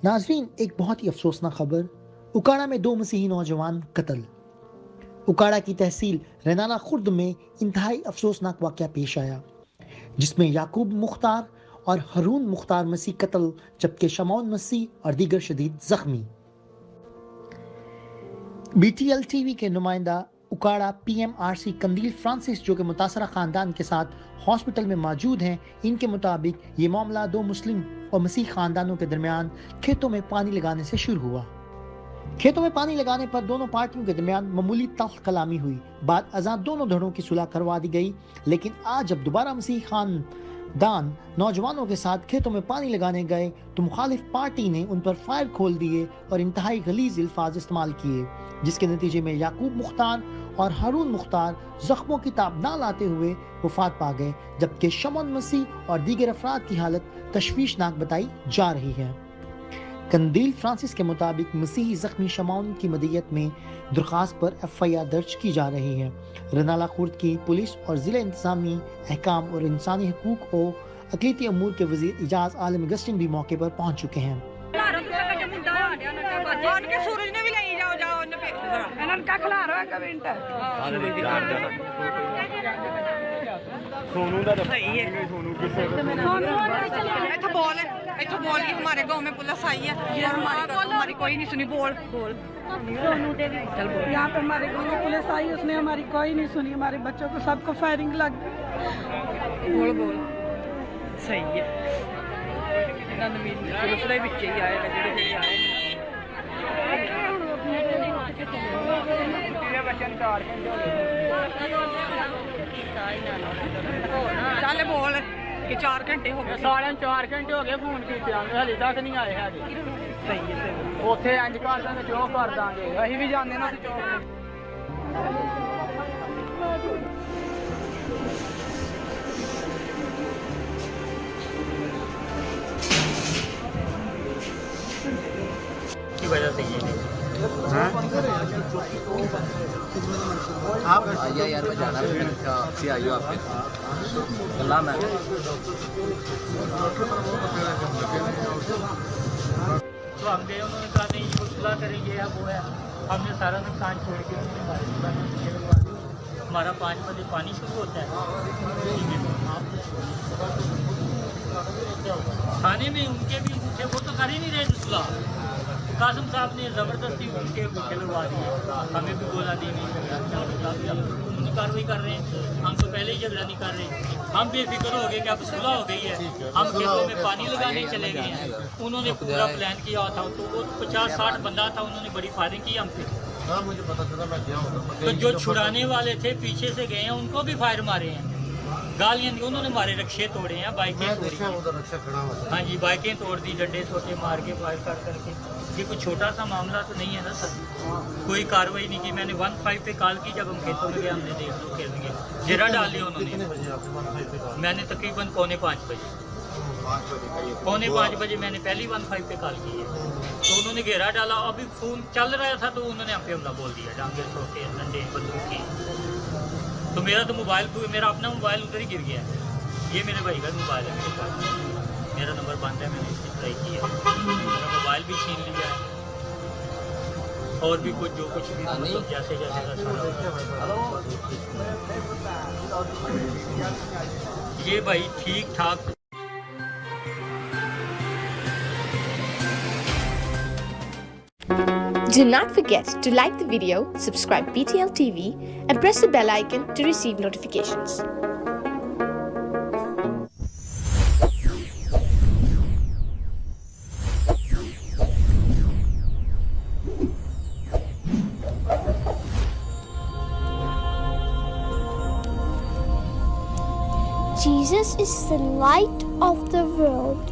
नाजरीन, एक बहुत ही अफसोसनाक खबर। उकाड़ा में 2 मसीही नौजवान कत्ल। उकाड़ा की तहसील रैनाला खुर्द में इंतहाई अफसोसनाक वाकया पेश आया, जिसमें याकूब मुख्तार और हरून मुख्तार मसीह कत्ल, जबकि शमौन मसीह और दीगर शदीद जख्मी। BTL TV के नुमाइंदा उकाड़ा PMRC कंदील फ्रांसिस, जो कि मुतासरा खानदान के साथ हॉस्पिटल में मौजूद हैं, इनके मुताबिक ये मामला 2 मुस्लिम और मसीह खानदानों के दरमियान खेतों में पानी लगाने से शुरू हुआ। खेतों में पानी लगाने पर दोनों पार्टियों के दरमियान मामूली तल्ख कलामी हुई। बाद अज़ां दोनों धड़ों की सुलह करवा दी गई, लेकिन आज जब दोबारा मसीह खानदान नौजवानों के साथ खेतों में पानी लगाने गए तो मुखालिफ पार्टी ने उन पर फायर खोल दिए और इंतहाई गलीज अल्फाज इस्तेमाल किए, जिसके नतीजे में याकूब मुख्तार और हारून मुख्तार जख्मों की ताब ना लाते हुए वफात पा गए, जबकि शमौन मसीह और दीगर अफराद की हालत तशवीशनाक बताई जा रही है। कंदील फ्रांसिस के मुताबिक मसीही जख्मी शमौन की मदीयत में दरख्वास्त पर FIR दर्ज की जा रही है। रैनाला खुर्द की पुलिस और जिला इंतजामी अहकाम और इंसानी हकूक और अक़लीती अमूर के वज़ीर इजाज़ आलम अगस्टिन भी मौके पर पहुँच चुके हैं। हमारे गांव में पुलिस आई है, हमारी कोई नहीं सुनी। बोल यहाँ पे हमारे गांव में पुलिस आई, उसने हमारी कोई नहीं सुनी। हमारे बच्चों को सबको फायरिंग लग। बोल सही है। पुलिस के विच ही आए चल बोल कि 4 घंटे हो गए, 4 घंटे हो गए फोन कीते हाले तक नहीं आए है। सही है। ਉੱਥੇ ਇੰਜ ਕਰ ਦਾਂਗੇ ਜੋ ਕਰ ਦਾਂਗੇ, ਅਸੀਂ ਵੀ ਜਾਂਦੇ ਨਾ की वजह से ये आप आइए यार, मैं जाना है आपसे। आइए आपके अल्लाह मैं तो हम गए, उन्होंने कहा नहीं वो सुलह करेंगे या वो है। हमने सारा नुकसान छोड़ के हमारा 5 बजे पानी शुरू होता है। थाने में उनके भी थे, वो तो कर ही नहीं रहे सुलह। कासिम साहब ने ज़बरदस्ती उनके खिलवा दिए, हमें भी बोला नहीं उन्होंने कार्रवाई कर रहे हैं। हम तो पहले ही झगड़ा नहीं कर रहे, हम बेफिक्र हो गए कि अब सुलह हो गई है, हम खेतों में पानी लगाने चले गए हैं। उन्होंने पूरा प्लान किया था, तो वो 50-60 बंदा था, उन्होंने बड़ी फायरिंग की हम पे। मुझे पता चला, मैं गया हूं। तो जो छुड़ाने वाले थे पीछे से गए हैं, उनको भी फायर मारे हैं, गालियां दी। उन्होंने हमारे रक्षे तोड़े हैं, बाइकें तोड़ी हैं। हाँ जी, बाइकें तोड़ दी, डंडे छोटे मार के फायर कर करके। ये कोई छोटा सा मामला तो नहीं है ना सर। कोई कार्रवाई नहीं की। मैंने 15 पे कॉल की, जब हम खेतों में गए हमने देख लो खेलेंगे, घेरा डाल लिया उन्होंने। मैंने तकरीबन 4:45 बजे, 4:45 बजे मैंने पहली 15 पे कॉल की है, तो उन्होंने घेरा डाला। अभी फोन चल रहा था तो उन्होंने हम पे हमला बोल दिया, डांगे छोटे डंडे बंदूक की। तो मेरा तो मोबाइल, मेरा अपना मोबाइल उधर ही गिर गया है। ये मेरे भाई का मोबाइल है मेरे पास, मेरा नंबर बंद है, मैंने इसकी ट्राई की है। मेरा मोबाइल भी छीन लिया है, और भी कुछ जो कुछ भी मतलब जैसे जैसे का सारा। ये भाई ठीक ठाक। Do not forget to like the video, subscribe BTL TV, and press the bell icon to receive notifications. Jesus is the light of the world.